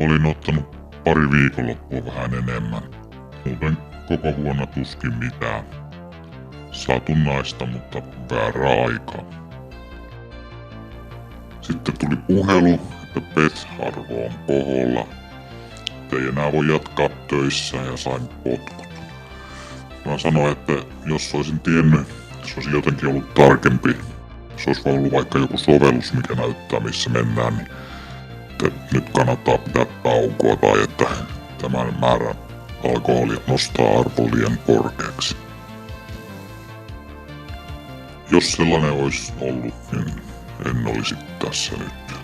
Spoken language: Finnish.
Olin ottanut pari viikonloppua vähän enemmän. Muuten koko vuonna tuskin mitään. Satunnaista, mutta väärää aikaa. Sitten tuli puhelu, että PES-arvo on koholla. Ei enää voi jatkaa töissä ja sain potkut. Mä sanoin, että jos olisin tiennyt, se olisi jotenkin ollut tarkempi. Se olisi ollut vaikka joku sovellus, mikä näyttää missä mennään, niin että nyt kannattaa pitää taukoa tai että tämän määrän alkoholia nostaa arvo liian korkeaksi. Jos sellainen olisi ollut, niin en olisi tässä nyt.